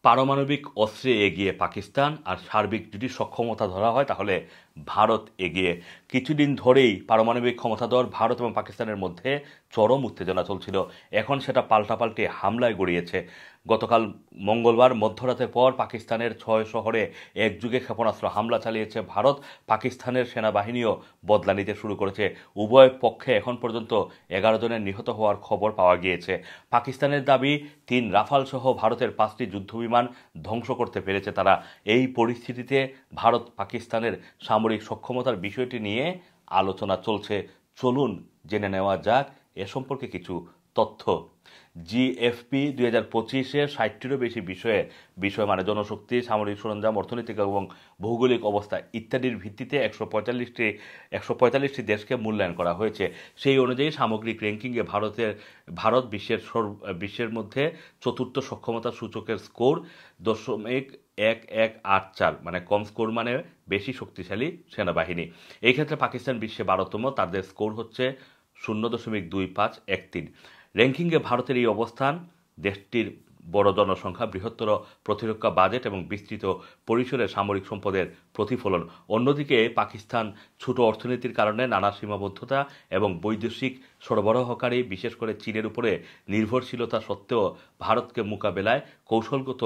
পারমাণবিক অস্ত্রে এগিয়ে পাকিস্তান আর সার্বিক যদি সক্ষমতা ধরা হয় তাহলে ভারত এগিয়ে। কিছুদিন ধরেই পারমাণবিক ক্ষমতাধর ভারত এবং পাকিস্তানের মধ্যে চরম উত্তেজনা চলছিল। এখন সেটা পাল্টাপাল্টি হামলায় গড়িয়েছে। গতকাল মঙ্গলবার মধ্যরাতের পর পাকিস্তানের 6 শহরে একযোগে ক্ষেপণাস্ত্র হামলা চালিয়েছে ভারত। পাকিস্তানের সেনাবাহিনীও বদলা নিতে শুরু করেছে। উভয় পক্ষে এখন পর্যন্ত 11 জনের নিহত হওয়ার খবর পাওয়া গিয়েছে। পাকিস্তানের দাবি 3 রাফাল সহ ভারতের 5টি যুদ্ধবিমান ধ্বংস করতে পেরেছে তারা। এই পরিস্থিতিতে ভারত পাকিস্তানের সামরিক সক্ষমতার বিষয়টি নিয়ে আলোচনা চলছে। চলুন জেনে নেওয়া যাক এ সম্পর্কে কিছু তথ্য। জিএফপি 2025-এ 60টিরও বেশি বিষয় মানে জনশক্তি, সামরিক সরঞ্জাম, অর্থনৈতিক এবং ভৌগোলিক অবস্থা ইত্যাদির ভিত্তিতে 145টি দেশকে মূল্যায়ন করা হয়েছে। সেই অনুযায়ী সামগ্রিক র্যাঙ্কিংয়ে ভারত বিশ্বের মধ্যে চতুর্থ সক্ষমতা সূচকের স্কোর 0.1184, মানে কম স্কোর মানে বেশি শক্তিশালী সেনাবাহিনী। এই ক্ষেত্রে পাকিস্তান বিশ্বে 12তম, তাদের স্কোর হচ্ছে 0.2513। র্যাঙ্কিংয়ে ভারতের এই অবস্থান দেশটির বড় জনসংখ্যা, বৃহত্তর প্রতিরক্ষা বাজেট এবং বিস্তৃত পরিসরে সামরিক সম্পদের প্রতিফলন। অন্যদিকে পাকিস্তান ছোট অর্থনীতির কারণে নানা সীমাবদ্ধতা এবং বৈদেশিক সরবরাহকারী বিশেষ করে চীনের উপরে নির্ভরশীলতা সত্ত্বেও ভারতকে মোকাবেলায় কৌশলগত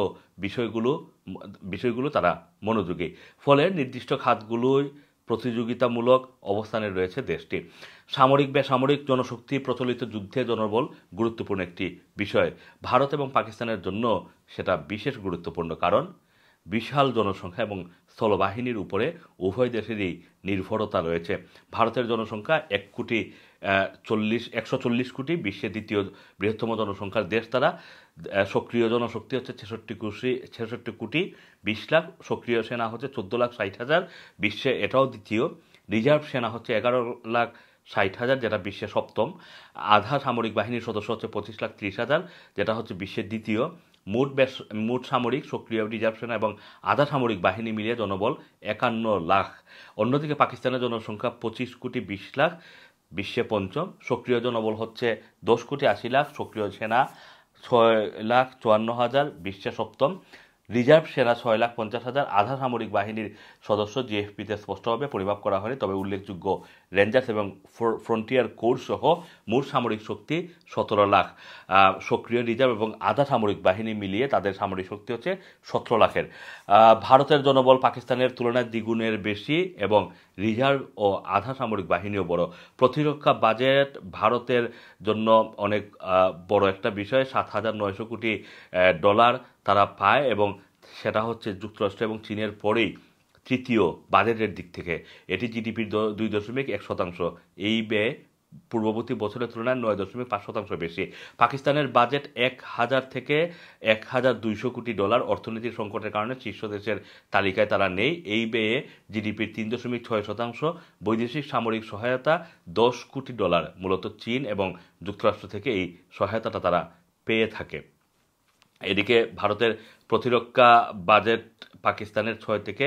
বিষয়গুলো তারা মনোযোগী। ফলে নির্দিষ্ট খাতগুলোই প্রতিযোগিতামূলক অবস্থানে রয়েছে দেশটি। সামরিক বেসামরিক জনশক্তি প্রচলিত যুদ্ধে জনবল গুরুত্বপূর্ণ একটি বিষয়। ভারত এবং পাকিস্তানের জন্য সেটা বিশেষ গুরুত্বপূর্ণ, কারণ বিশাল জনসংখ্যা এবং স্থলবাহিনীর উপরে উভয় দেশেরই নির্ভরতা রয়েছে। ভারতের জনসংখ্যা 140 কোটি, বিশ্বের দ্বিতীয় বৃহত্তম জনসংখ্যার দেশ তারা। সক্রিয় জনশক্তি হচ্ছে 66 কোটি 20 লাখ, সক্রিয় সেনা হচ্ছে 14,60,000, বিশ্বে এটাও দ্বিতীয়। রিজার্ভ সেনা হচ্ছে 11,60,000, যেটা বিশ্বে সপ্তম। আধা সামরিক বাহিনীর সদস্য হচ্ছে 25,30,000, যেটা হচ্ছে বিশ্বের দ্বিতীয়। মোট সামরিক, সক্রিয়, রিজার্ভ সেনা এবং আধা সামরিক বাহিনী মিলিয়ে জনবল 51 লাখ। অন্যদিকে পাকিস্তানের জনসংখ্যা 25 কোটি 20 লাখ, বিশ্বে পঞ্চম। সক্রিয় জনবল হচ্ছে 10 কোটি 80 লাখ, সক্রিয় সেনা 6,54,000, বিশ্বে সপ্তম। রিজার্ভ সেনা 6,50,000। আধা সামরিক বাহিনীর সদস্য জিএফপিতে স্পষ্টভাবে পরিমাপ করা হয়নি, তবে উল্লেখযোগ্য রেঞ্জার্স এবং ফ্রন্টিয়ার কোর সহ মোট সামরিক শক্তি 17 লাখ। সক্রিয়, রিজার্ভ এবং আধা সামরিক বাহিনী মিলিয়ে তাদের সামরিক শক্তি হচ্ছে 17 লাখের। ভারতের জনবল পাকিস্তানের তুলনায় দ্বিগুণের বেশি এবং রিজার্ভ ও আধা সামরিক বাহিনীও বড়। প্রতিরক্ষা বাজেট ভারতের জন্য অনেক বড় একটা বিষয়। 7,900 কোটি ডলার তারা পায় এবং সেটা হচ্ছে যুক্তরাষ্ট্র এবং চীনের পরেই তৃতীয় বাজেটের দিক থেকে। এটি জিডিপির 2.1%। এই ব্যয় পূর্ববর্তী বছরের তুলনায় 9.5% বেশি। পাকিস্তানের বাজেট 1,000 থেকে 1,200 কোটি ডলার। অর্থনীতির সংকটের কারণে শীর্ষ দেশের তালিকায় তারা নেই। এই ব্যয়ে জিডিপির 3.6%। বৈদেশিক সামরিক সহায়তা 10 কোটি ডলার। মূলত চীন এবং যুক্তরাষ্ট্র থেকে এই সহায়তাটা তারা পেয়ে থাকে। এদিকে ভারতের প্রতিরক্ষা বাজেট পাকিস্তানের 6 থেকে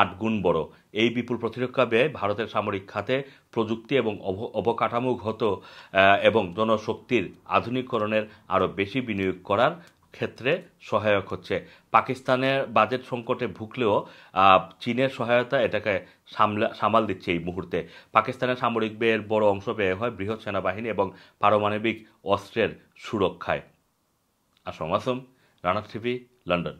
8 গুণ বড়। এই বিপুল প্রতিরক্ষা ব্যয় ভারতের সামরিক খাতে প্রযুক্তি এবং অবকাঠামোগত এবং জনশক্তির আধুনিকরণের আরও বেশি বিনিয়োগ করার ক্ষেত্রে সহায়ক হচ্ছে। পাকিস্তানের বাজেট সংকটে ভুগলেও চীনের সহায়তা এটাকে সামাল দিচ্ছে এই মুহূর্তে। পাকিস্তানের সামরিক ব্যয়ের বড় অংশ ব্যয় হয় বৃহৎ সেনাবাহিনী এবং পারমাণবিক অস্ত্রের সুরক্ষায়। Assam, Rana TV, London.